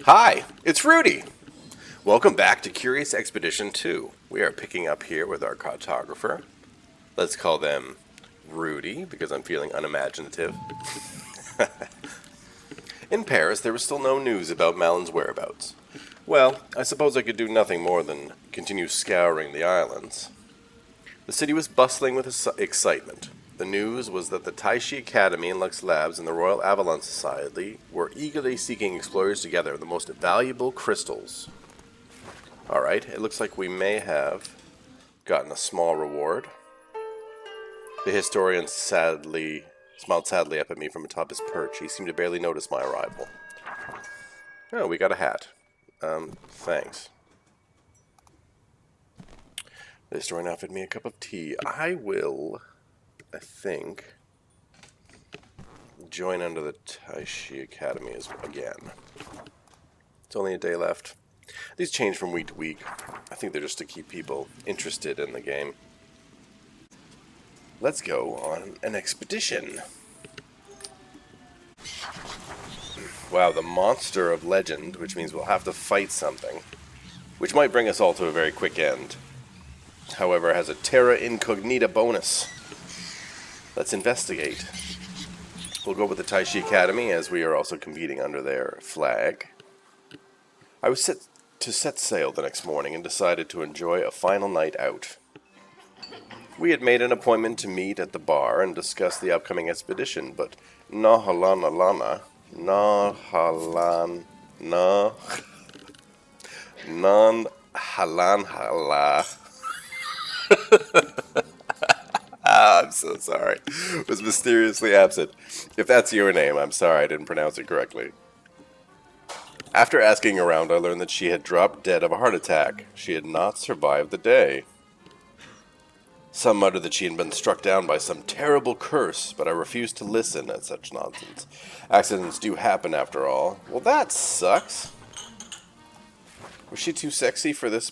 Hi, it's Rudy. Welcome back to Curious Expedition 2. We are picking up here with our cartographer. Let's call them Rudy, because I'm feeling unimaginative. In Paris, there was still no news about Malin's whereabouts. Well, I suppose I could do nothing more than continue scouring the islands. The city was bustling with excitement. The news was that the Taishi Academy and Lux Labs and the Royal Avalon Society were eagerly seeking explorers to gather the most valuable crystals. Alright, it looks like we may have gotten a small reward. The historian smiled sadly up at me from atop his perch. He seemed to barely notice my arrival. Oh, we got a hat. Thanks. The historian offered me a cup of tea. I will, I think, join under the Taishi Academy again. It's only a day left. These change from week to week. I think they're just to keep people interested in the game. Let's go on an expedition. Wow, the monster of legend, which means we'll have to fight something, which might bring us all to a very quick end. However, has a terra incognita bonus. Let's investigate. We'll go with the Taishi Academy, as we are also competing under their flag. I was set to set sail the next morning and decided to enjoy a final night out. We had made an appointment to meet at the bar and discuss the upcoming expedition, but Nahalanalana, Non-Halanhala. I'm so sorry. Was mysteriously absent. If that's your name, I'm sorry I didn't pronounce it correctly. After asking around, I learned that she had dropped dead of a heart attack. She had not survived the day. Some muttered that she had been struck down by some terrible curse, but I refused to listen at such nonsense. Accidents do happen after all. Well, that sucks. Was she too sexy for this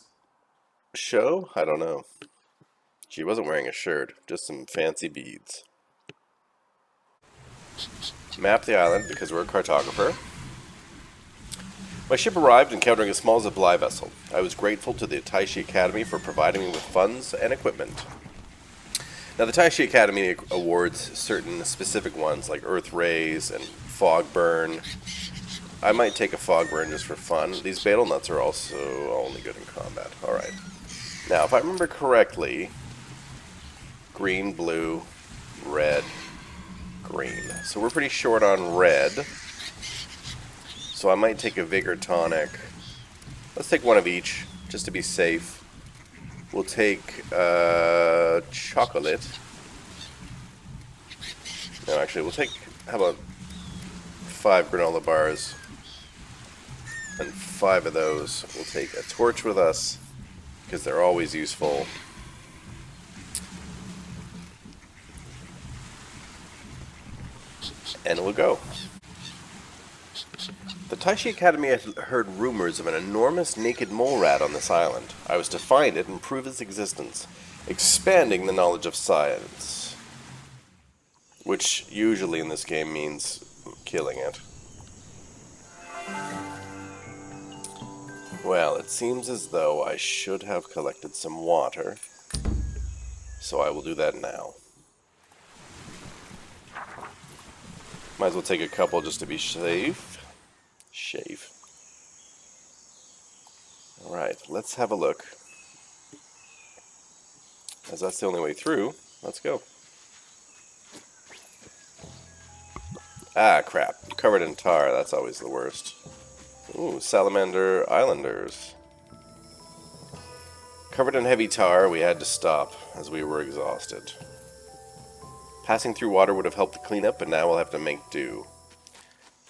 show? I don't know. She wasn't wearing a shirt, just some fancy beads. Map the island because we're a cartographer. My ship arrived encountering a small supply vessel. I was grateful to the Taishi Academy for providing me with funds and equipment. Now, the Taishi Academy awards certain specific ones, like Earth Rays and Fog Burn. I might take a Fog Burn just for fun. These Betel Nuts are also only good in combat. Alright. Now, if I remember correctly, green, blue, red, green. So we're pretty short on red. So I might take a Vigor Tonic. Let's take one of each, just to be safe. We'll take chocolate. No, actually, we'll take, how about 5 granola bars? And 5 of those. We'll take a torch with us, because they're always useful. And we'll go. The Taishi Academy had heard rumors of an enormous naked mole rat on this island. I was to find it and prove its existence, expanding the knowledge of science. Which usually in this game means killing it. Well, it seems as though I should have collected some water, so I will do that now. Might as well take a couple just to be safe. Alright, let's have a look. As that's the only way through, let's go. Ah, crap. Covered in tar, that's always the worst. Ooh, Salamander Islanders. Covered in heavy tar, we had to stop, as we were exhausted. Passing through water would have helped to clean up, but now we'll have to make do.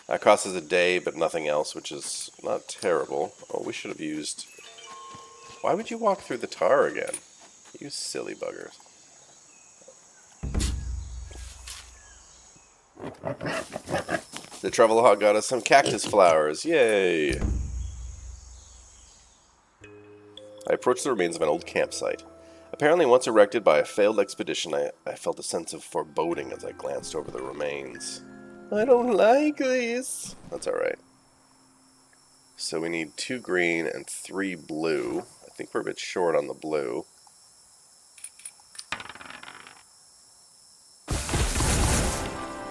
That costs us a day, but nothing else, which is not terrible. Oh, we should have used... Why would you walk through the tar again? You silly buggers. The travel hog got us some cactus flowers. Yay! I approached the remains of an old campsite. Apparently once erected by a failed expedition, I felt a sense of foreboding as I glanced over the remains. I don't like this. That's alright. so we need 2 green and 3 blue. I think we're a bit short on the blue.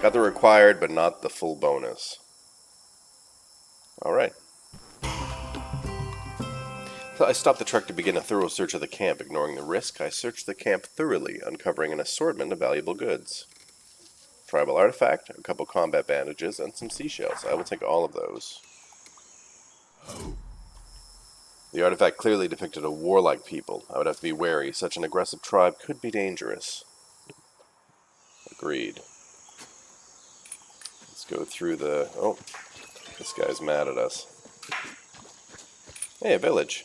Got the required, but not the full bonus. Alright. So I stopped the truck to begin a thorough search of the camp. Ignoring the risk, I searched the camp thoroughly, uncovering an assortment of valuable goods. Tribal artifact, a couple combat bandages, and some seashells. I will take all of those. The artifact clearly depicted a warlike people. I would have to be wary. Such an aggressive tribe could be dangerous. Agreed. Let's go through the... Oh, this guy's mad at us. Hey, a village.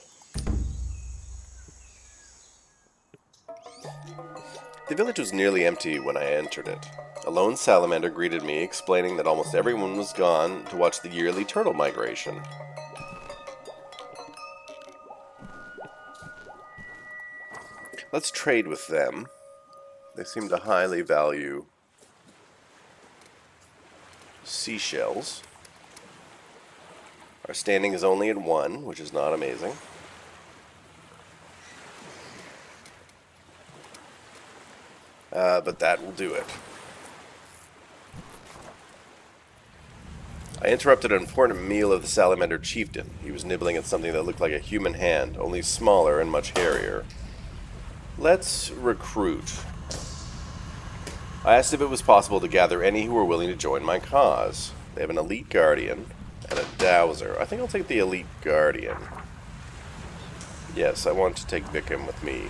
The village was nearly empty when I entered it. A lone salamander greeted me, explaining that almost everyone was gone to watch the yearly turtle migration. Let's trade with them. They seem to highly value seashells. Our standing is only at 1, which is not amazing. But that will do it. I interrupted an important meal of the salamander chieftain. He was nibbling at something that looked like a human hand, only smaller and much hairier. Let's recruit. I asked if it was possible to gather any who were willing to join my cause. They have an elite guardian and a dowser. I think I'll take the elite guardian. Yes, I want to take Vickim with me.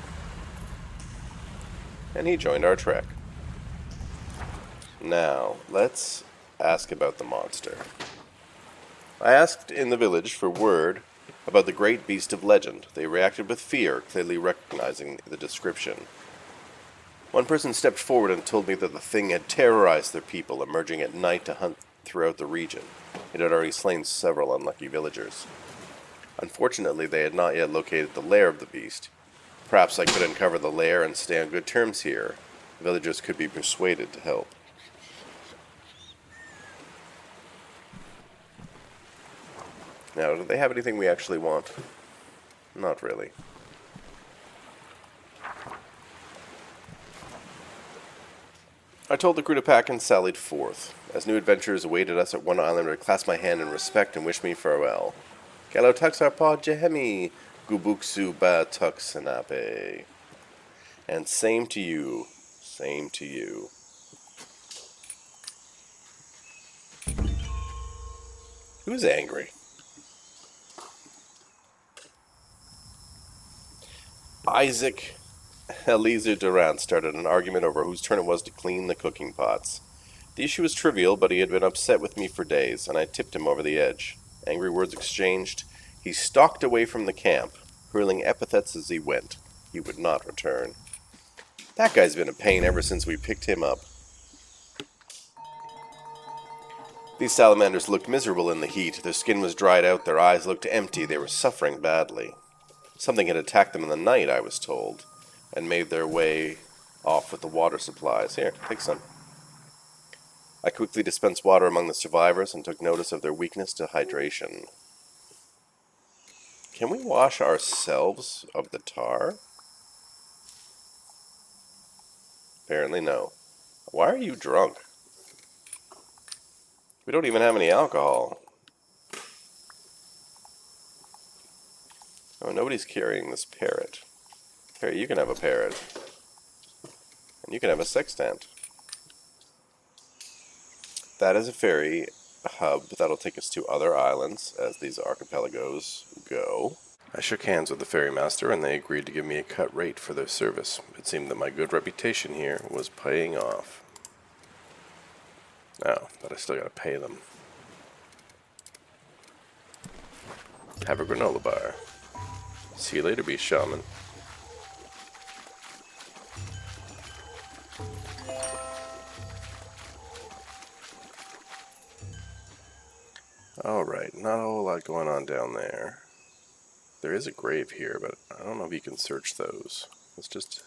And he joined our trek. Now, let's ask about the monster. I asked in the village for word about the great beast of legend. They reacted with fear, clearly recognizing the description. One person stepped forward and told me that the thing had terrorized their people, emerging at night to hunt throughout the region. It had already slain several unlucky villagers. Unfortunately, they had not yet located the lair of the beast. Perhaps I could uncover the lair and stay on good terms here. The villagers could be persuaded to help. Now, do they have anything we actually want? Not really. I told the crew to pack and sallied forth. As new adventurers awaited us at one island, I clasped my hand in respect and wished me farewell. Galo taxarpa jehemi, gubuksu ba tuxanape. And same to you. Same to you. Who's angry? Isaac Eliezer Durant started an argument over whose turn it was to clean the cooking pots. The issue was trivial, but he had been upset with me for days, and I tipped him over the edge. Angry words exchanged, he stalked away from the camp, hurling epithets as he went. He would not return. That guy's been a pain ever since we picked him up. These salamanders looked miserable in the heat. Their skin was dried out, their eyes looked empty, they were suffering badly. Something had attacked them in the night, I was told, and made their way off with the water supplies. Here, take some. I quickly dispensed water among the survivors and took notice of their weakness to hydration. Can we wash ourselves of the tar? Apparently no. Why are you drunk? We don't even have any alcohol. Oh, nobody's carrying this parrot. Here, you can have a parrot. And you can have a sextant. That is a ferry hub that'll take us to other islands as these archipelagos go. I shook hands with the ferrymaster and they agreed to give me a cut rate for their service. It seemed that my good reputation here was paying off. Oh, but I still gotta pay them. Have a granola bar. See you later, Beast Shaman. Alright, not a whole lot going on down there. There is a grave here, but I don't know if you can search those. Let's just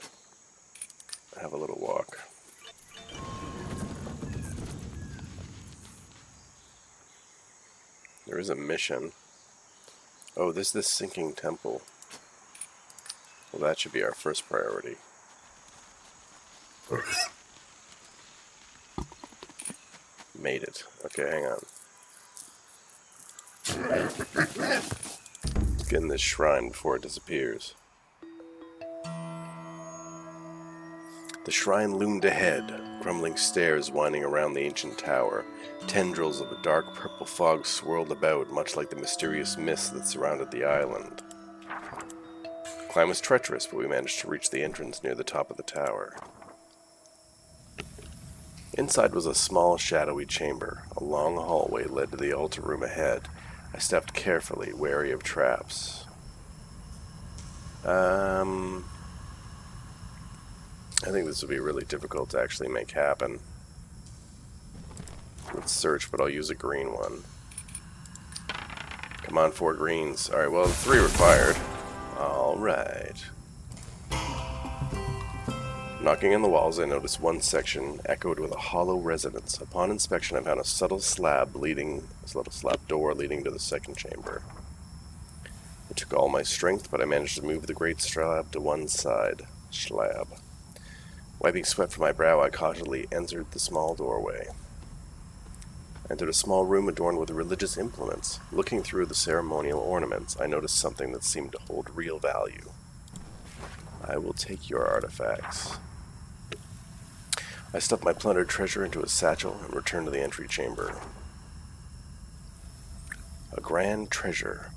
have a little walk. There is a mission. Oh, there's this sinking temple. Well, that should be our first priority. Made it. Okay, hang on. Let's get in this shrine before it disappears. The shrine loomed ahead, crumbling stairs winding around the ancient tower. Tendrils of a dark purple fog swirled about, much like the mysterious mist that surrounded the island. The climb was treacherous, but we managed to reach the entrance near the top of the tower. Inside was a small, shadowy chamber. A long hallway led to the altar room ahead. I stepped carefully, wary of traps. I think this will be really difficult to actually make happen. Let's search, but I'll use a green one. Come on, 4 greens. Alright, well, 3 required. Alright. Knocking on the walls, I noticed one section echoed with a hollow resonance. Upon inspection, I found a subtle slab door leading to the second chamber. It took all my strength, but I managed to move the great slab to one side. Wiping sweat from my brow, I cautiously entered the small doorway. I entered a small room adorned with religious implements. Looking through the ceremonial ornaments, I noticed something that seemed to hold real value. I will take your artifacts. I stuffed my plundered treasure into a satchel and returned to the entry chamber. A grand treasure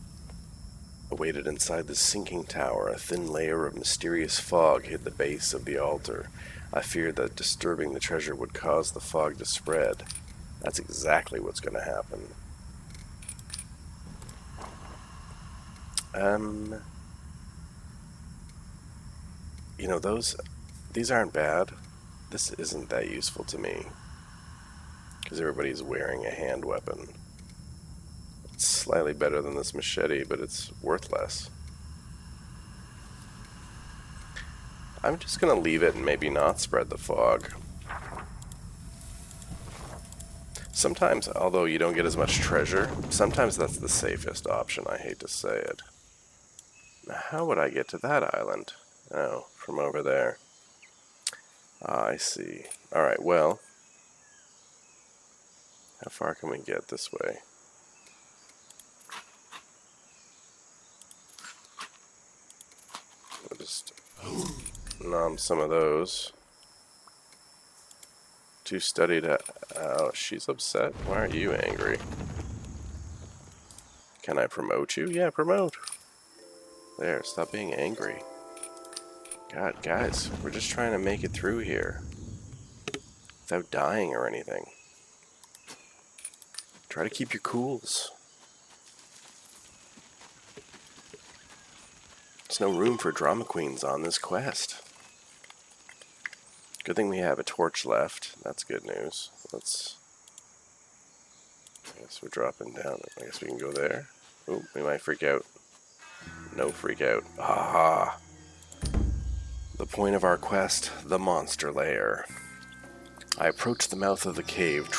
awaited inside the sinking tower. A thin layer of mysterious fog hid the base of the altar. I feared that disturbing the treasure would cause the fog to spread. That's exactly what's going to happen. You know, these aren't bad. This isn't that useful to me, because everybody's wearing a hand weapon. It's slightly better than this machete, but it's worth less. I'm just going to leave it and maybe not spread the fog. Sometimes, although you don't get as much treasure, sometimes that's the safest option, I hate to say it. Now, how would I get to that island? Oh, from over there. I see. Alright, well, how far can we get this way? We'll just nom some of those. Too studied to... Oh, she's upset? Why aren't you angry? Can I promote you? Yeah, promote. There, stop being angry. God, guys, we're just trying to make it through here. Without dying or anything. Try to keep your cools. There's no room for drama queens on this quest. Good thing we have a torch left. That's good news. I guess we're dropping down. I guess we can go there. Oh, we might freak out. No freak out. Aha! The point of our quest, the Monster Lair. I approached the mouth of the cave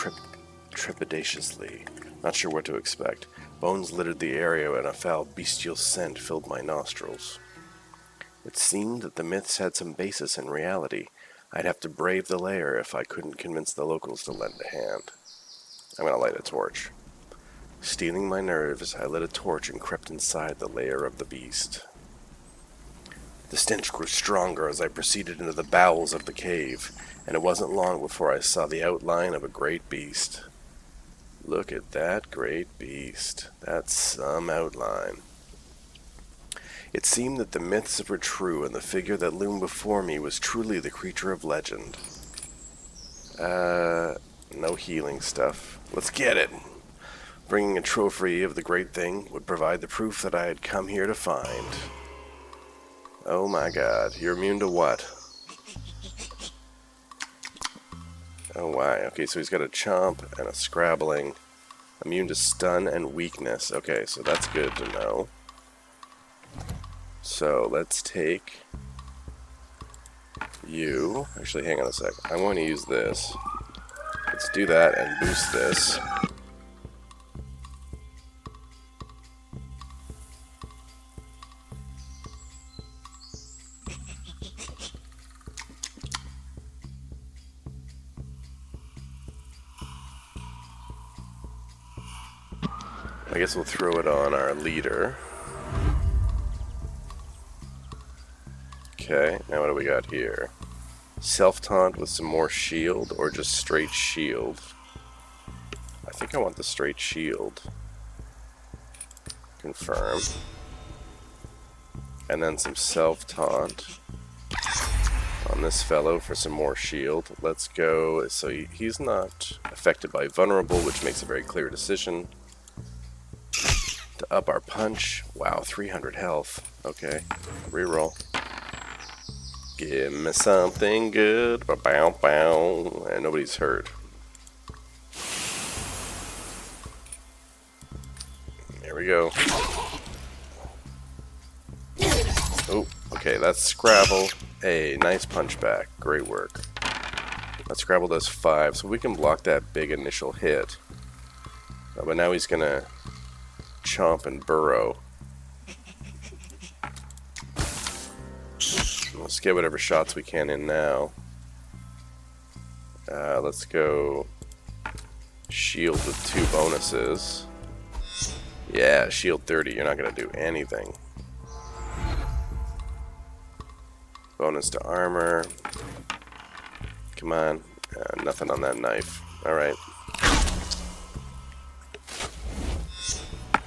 trepidatiously, not sure what to expect. Bones littered the area and a foul bestial scent filled my nostrils. It seemed that the myths had some basis in reality. I'd have to brave the lair if I couldn't convince the locals to lend a hand. I'm gonna light a torch. Steeling my nerves, I lit a torch and crept inside the lair of the beast. The stench grew stronger as I proceeded into the bowels of the cave, and it wasn't long before I saw the outline of a great beast. Look at that great beast. That's some outline. It seemed that the myths were true, and the figure that loomed before me was truly the creature of legend. No healing stuff. Let's get it! Bringing a trophy of the great thing would provide the proof that I had come here to find. Oh my god, you're immune to what? Oh why? Okay, so he's got a chomp and a scrabbling. Immune to stun and weakness. Okay, so that's good to know. So let's take you. Actually, hang on a sec. I want to use this. Let's do that and boost this. I guess we'll throw it on our leader. Okay, now what do we got here? Self-taunt with some more shield, or just straight shield? I think I want the straight shield. Confirm. And then some self-taunt on this fellow for some more shield. Let's go. So he's not affected by vulnerable, which makes a very clear decision. To up our punch. Wow, 300 health. Okay, reroll. Give me something good. Bow, bow. And nobody's hurt. There we go. Oh, okay, that's Scrabble. Hey, nice punch back. Great work. That Scrabble does 5, so we can block that big initial hit. But now he's gonna chomp and burrow. Let's get whatever shots we can in now. Let's go shield with 2 bonuses. Yeah, shield 30, you're not gonna do anything. Bonus to armor. Come on. Nothing on that knife. Alright.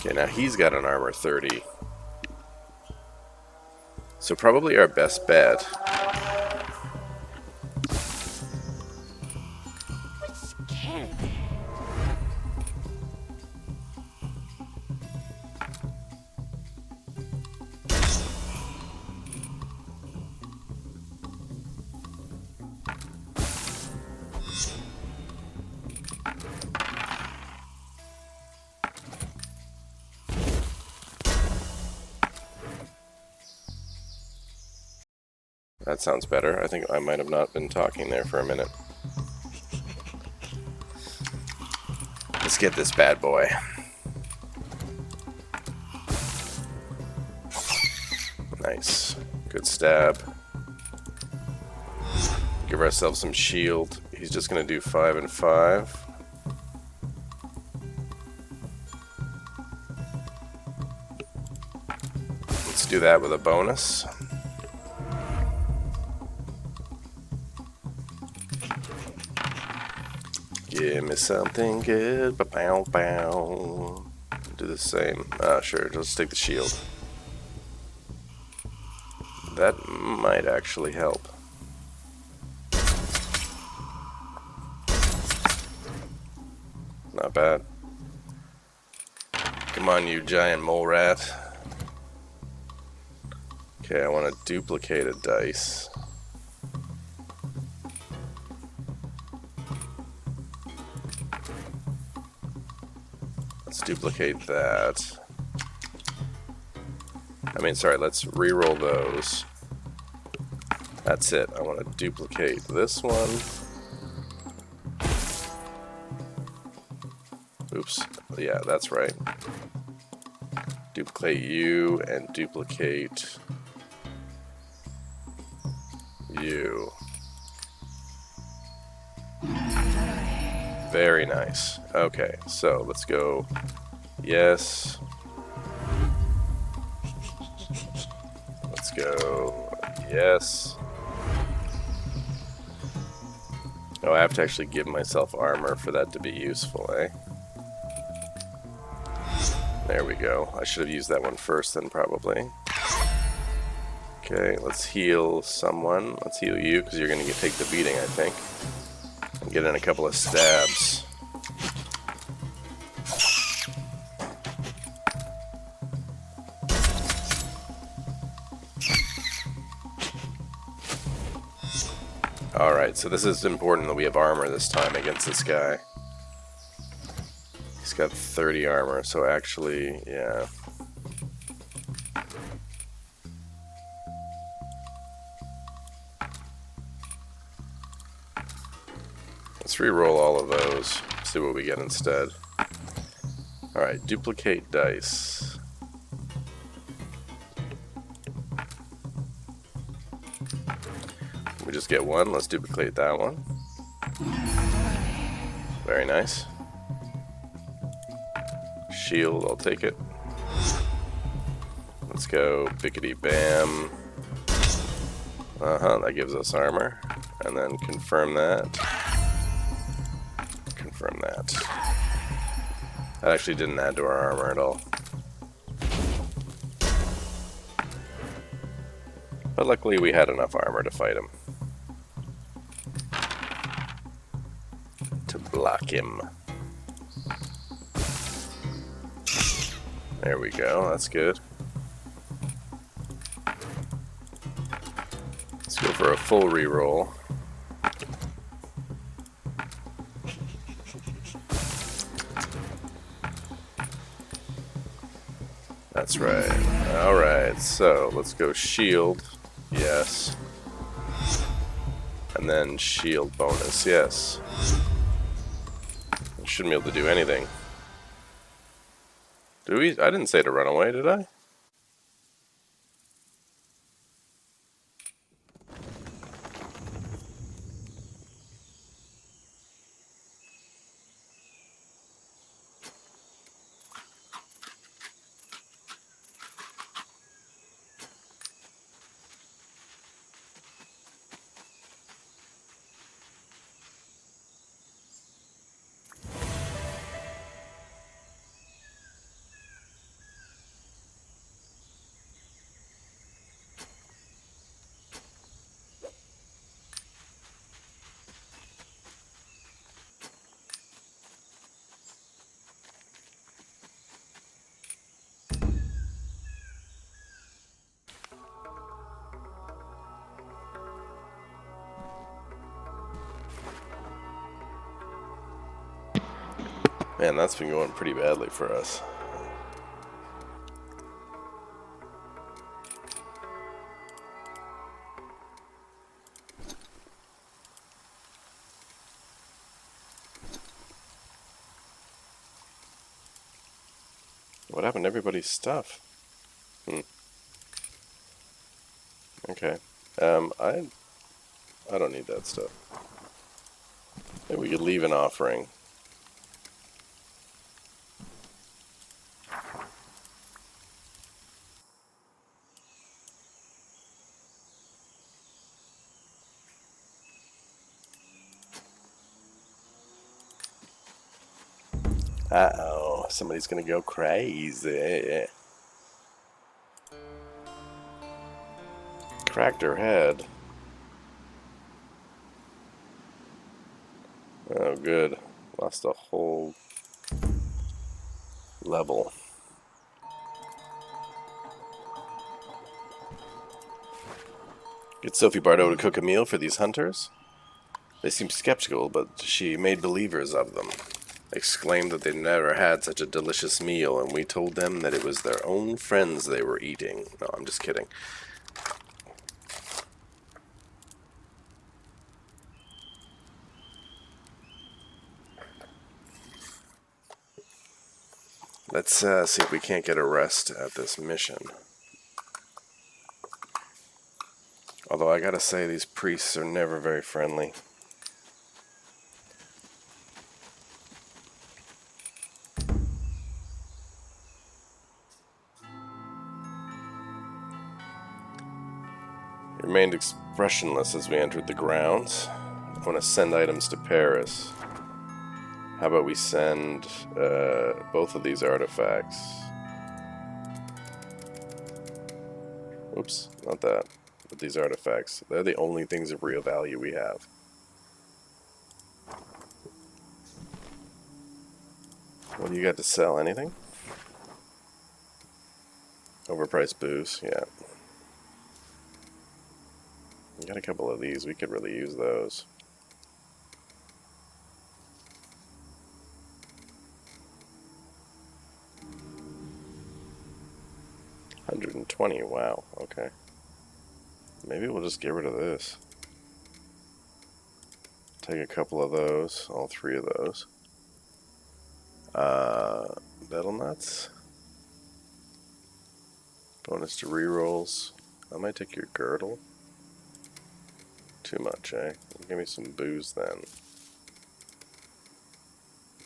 Okay, now he's got an armor 30. So probably our best bet. That sounds better. I think I might have not been talking there for a minute. Let's get this bad boy. Nice. Good stab. Give ourselves some shield. He's just going to do 5 and 5. Let's do that with a bonus. Give me something good. Bow, bow. Do the same. Sure, just take the shield. That might actually help. Not bad. Come on, you giant mole rat. Okay, I want to duplicate a dice. Let's duplicate that. Let's re-roll those. That's it. I want to duplicate this one. Oops. Yeah, that's right. Duplicate you and duplicate you. Very nice. Okay, so let's go. Yes. Let's go. Yes. Oh, I have to actually give myself armor for that to be useful, eh? There we go. I should have used that one first then, probably. Okay, let's heal someone. Let's heal you, because you're going to take the beating, I think. And get in a couple of stabs. Alright, so this is important that we have armor this time against this guy. He's got 30 armor, so actually, yeah. Let's re-roll all of those, see what we get instead. Alright, duplicate dice. We just get one, let's duplicate that one. Very nice. shield, I'll take it. Let's go bickety bam. That gives us armor. And then confirm that. Confirm that. That actually didn't add to our armor at all. But luckily we had enough armor to fight him. To block him. There we go, that's good. Let's go for a full reroll. That's right. Alright, so let's go shield. Yes. And then shield bonus. Yes. Shouldn't be able to do anything. Do we? I didn't say to run away, did I? Man, that's been going pretty badly for us. What happened to everybody's stuff? Okay. I don't need that stuff. Maybe we could leave an offering. Uh-oh, somebody's gonna go crazy. Cracked her head. Oh, good. Lost a whole level. Get Sophie Bardot to cook a meal for these hunters. They seemed skeptical, but she made believers of them. Exclaimed that they never had such a delicious meal, and we told them that it was their own friends they were eating. No, I'm just kidding. Let's see if we can't get a rest at this mission. Although I gotta say, these priests are never very friendly. He remained expressionless as we entered the grounds. I want to send items to Paris. How about we send both of these artifacts? Oops, not that. But these artifacts. They're the only things of real value we have. What do you got to sell? Anything? Overpriced booze, yeah. We got a couple of these. We could really use those. $120, wow, okay. Maybe we'll just get rid of this. Take a couple of those, all three of those. Battle nuts. Bonus to rerolls. I might take your girdle. Too much, eh? Give me some booze then.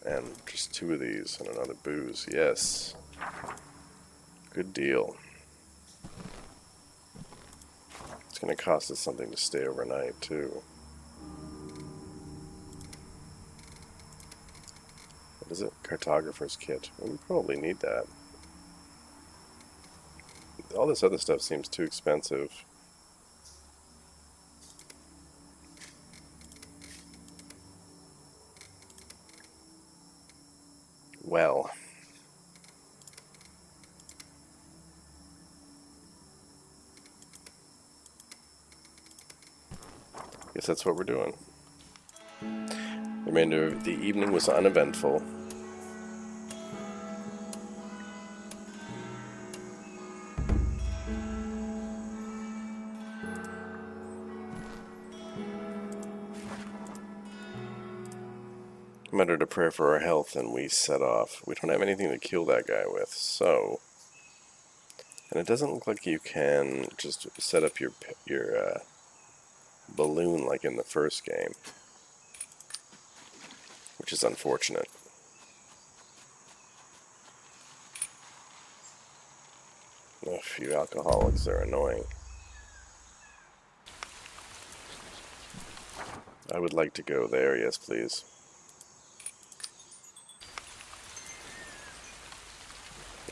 And just 2 of these and another booze. Yes. Good deal. It's going to cost us something to stay overnight, too. What is it? Cartographer's kit. Well, we probably need that. All this other stuff seems too expensive. Well. Guess that's what we're doing. The remainder of the evening was uneventful. Muttered a prayer for our health, and we set off. We don't have anything to kill that guy with, so... And it doesn't look like you can just set up your balloon like in the first game, which is unfortunate. Ugh, you alcoholics are annoying. I would like to go there, yes please.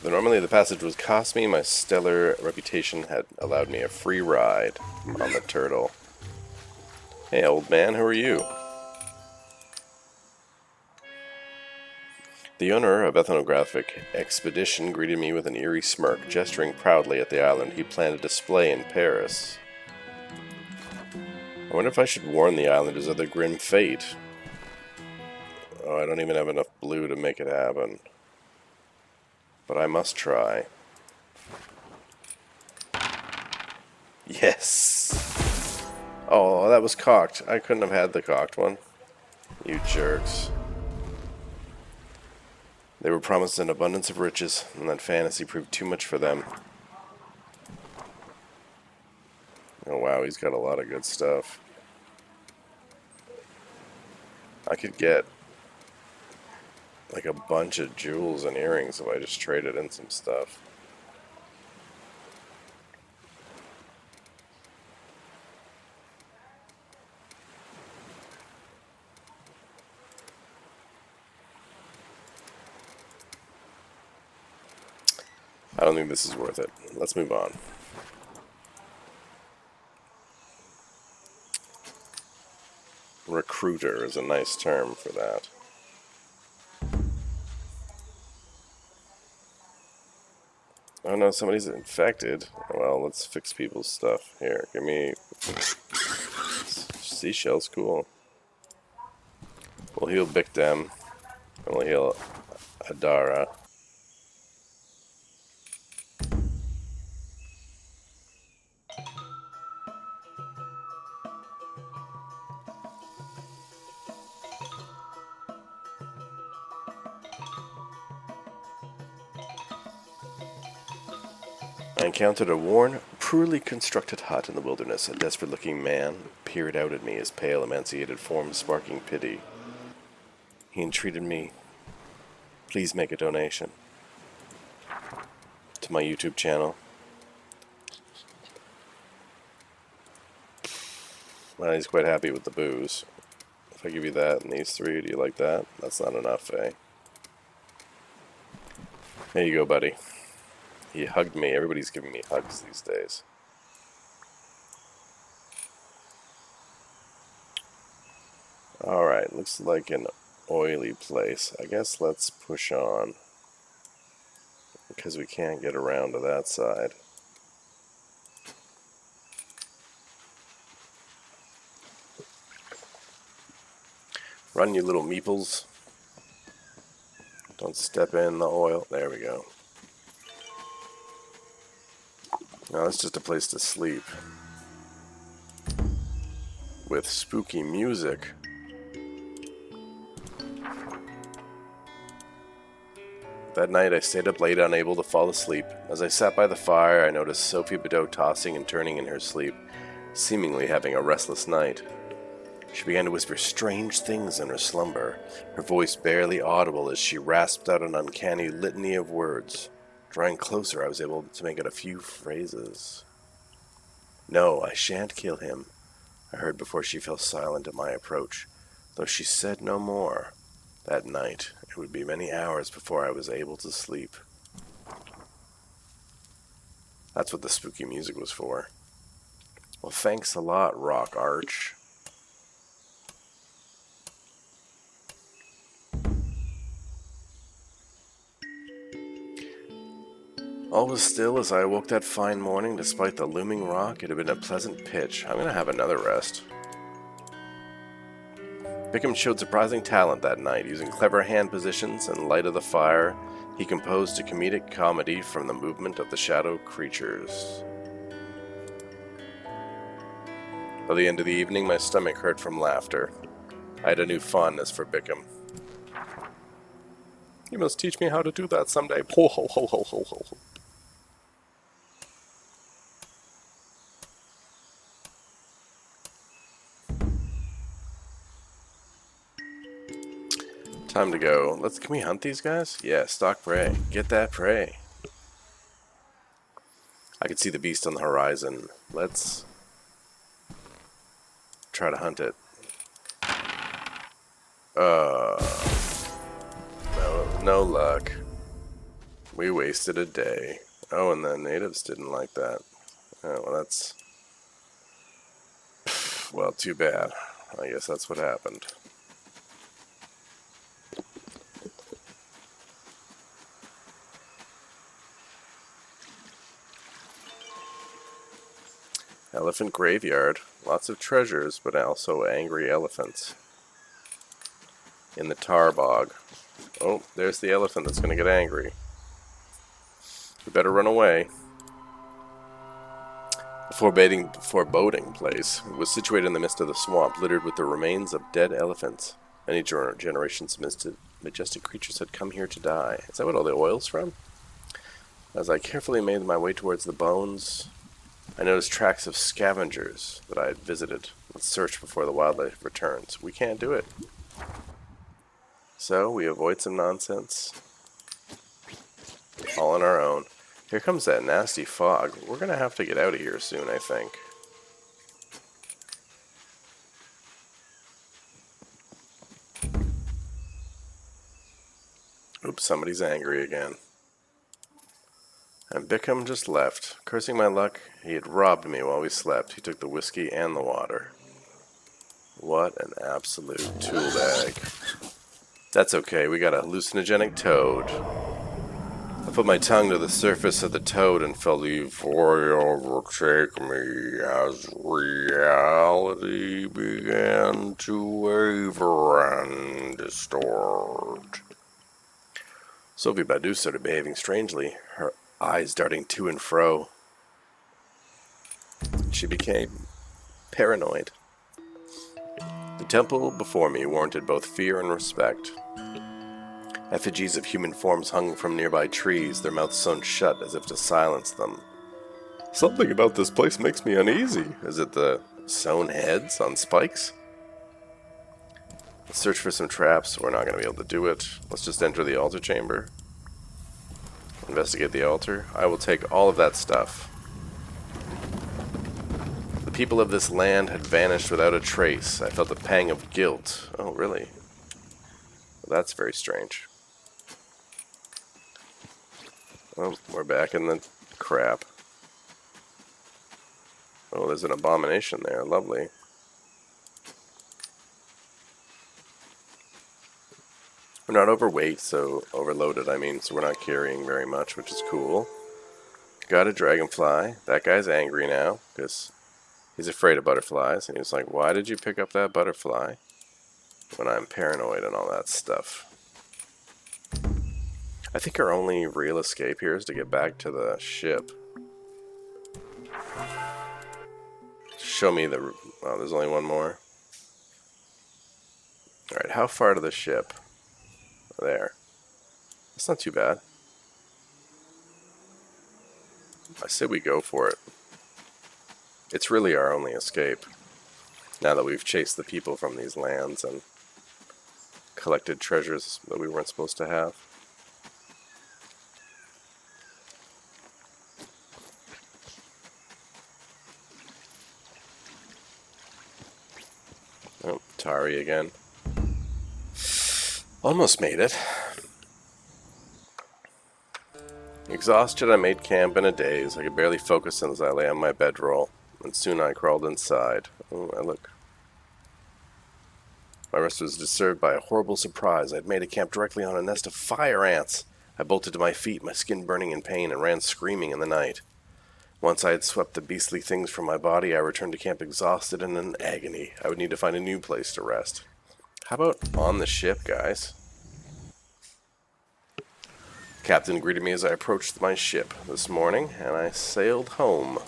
Though normally the passage would cost me, my stellar reputation had allowed me a free ride on the turtle. Hey old man, who are you? The owner of Ethnographic Expedition greeted me with an eerie smirk, gesturing proudly at the island he planned a display in Paris. I wonder if I should warn the islanders of their grim fate. Oh, I don't even have enough blue to make it happen. But I must try. Yes! Oh, that was cocked. I couldn't have had the cocked one. You jerks. They were promised an abundance of riches, and that fantasy proved too much for them. Oh wow, he's got a lot of good stuff. I could get like a bunch of jewels and earrings if I just traded in some stuff. I don't think this is worth it. Let's move on. Recruiter is a nice term for that. Oh no, somebody's infected. Well, let's fix people's stuff. Here, give me seashells, cool. We'll heal Bikdem, and we'll heal Adara. I encountered a worn, poorly constructed hut in the wilderness. A desperate-looking man peered out at me, his pale, emaciated form sparking pity. He entreated me, please make a donation to my YouTube channel. Well, he's quite happy with the booze. If I give you that and these 3, do you like that? That's not enough, eh? There you go, buddy. He hugged me. Everybody's giving me hugs these days. Alright, looks like an oily place. I guess let's push on, because we can't get around to that side. Run, you little meeples. Don't step in the oil. There we go. Now it's just a place to sleep. With spooky music. That night I stayed up late, unable to fall asleep. As I sat by the fire, I noticed Sophie Bedeau tossing and turning in her sleep, seemingly having a restless night. She began to whisper strange things in her slumber, her voice barely audible as she rasped out an uncanny litany of words. Drawing closer, I was able to make out a few phrases. "No, I shan't kill him," I heard before she fell silent at my approach, though she said no more. That night, it would be many hours before I was able to sleep. That's what the spooky music was for. Well, thanks a lot, Rock Arch. All was still as I awoke that fine morning. Despite the looming rock, it had been a pleasant pitch. I'm going to have another rest. Bickham showed surprising talent that night. Using clever hand positions and light of the fire, he composed a comedic comedy from the movement of the shadow creatures. By the end of the evening, my stomach hurt from laughter. I had a new fondness for Bickham. "You must teach me how to do that someday." Ho ho ho ho ho ho. Time to go. Can we hunt these guys? Yeah, stalk prey. Get that prey. I could see the beast on the horizon. Let's try to hunt it. No luck. We wasted a day. Oh, and the natives didn't like that. Oh, well, that's... Well, too bad. I guess that's what happened. Elephant graveyard. Lots of treasures, but also angry elephants. In the tar bog. Oh, there's the elephant that's going to get angry. We better run away. The foreboding place was situated in the midst of the swamp, littered with the remains of dead elephants. Many generations of majestic creatures had come here to die. Is that what all the oil's from? As I carefully made my way towards the bones, I noticed tracks of scavengers that I had visited. Let's search before the wildlife returns. We can't do it. So we avoid some nonsense. All on our own. Here comes that nasty fog. We're going to have to get out of here soon, I think. Oops, somebody's angry again. And Bickham just left. Cursing my luck, he had robbed me while we slept. He took the whiskey and the water. What an absolute tool bag. That's okay, we got a hallucinogenic toad. I put my tongue to the surface of the toad and felt the euphoria overtake me as reality began to waver and distort. Sophie Badu started behaving strangely, her eyes darting to and fro. She became paranoid. The temple before me warranted both fear and respect. Effigies of human forms hung from nearby trees, their mouths sewn shut as if to silence them. Something about this place makes me uneasy. Is it the sewn heads on spikes? Let's search for some traps. We're not going to be able to do it. Let's just enter the altar chamber. Investigate the altar. I will take all of that stuff. The people of this land had vanished without a trace. I felt a pang of guilt. Oh, really? Well, that's very strange. Oh, we're back in the crap. Oh, there's an abomination there. Lovely. We're not overweight, so overloaded, I mean, so we're not carrying very much, which is cool. Got a dragonfly. That guy's angry now, because he's afraid of butterflies, and he's like, why did you pick up that butterfly when I'm paranoid and all that stuff? I think our only real escape here is to get back to the ship. Show me the... Oh, there's only one more. Alright, how far to the ship? There. That's not too bad. I say we go for it. It's really our only escape. Now that we've chased the people from these lands and collected treasures that we weren't supposed to have. Oh, Tari again. Almost made it. Exhausted, I made camp in a daze. I could barely focus as I lay on my bedroll, and soon I crawled inside. Oh, look. My rest was disturbed by a horrible surprise. I'd made a camp directly on a nest of fire ants. I bolted to my feet, my skin burning in pain, and ran screaming in the night. Once I had swept the beastly things from my body, I returned to camp exhausted and in agony. I would need to find a new place to rest. How about on the ship, guys? The captain greeted me as I approached my ship this morning, and I sailed home.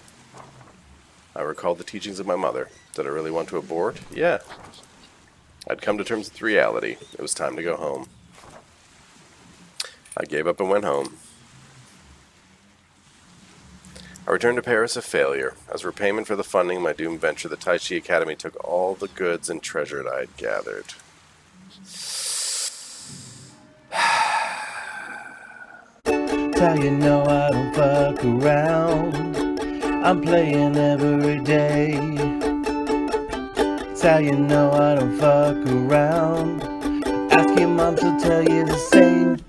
I recalled the teachings of my mother. Did I really want to aboard? Yeah. I'd come to terms with reality. It was time to go home. I gave up and went home. I returned to Paris a failure. As repayment for the funding of my doomed venture, the Tai Chi Academy took all the goods and treasure I had gathered. How you know I don't fuck around? I'm playing every day. That's how you know I don't fuck around. Ask your mom, she'll tell you the same.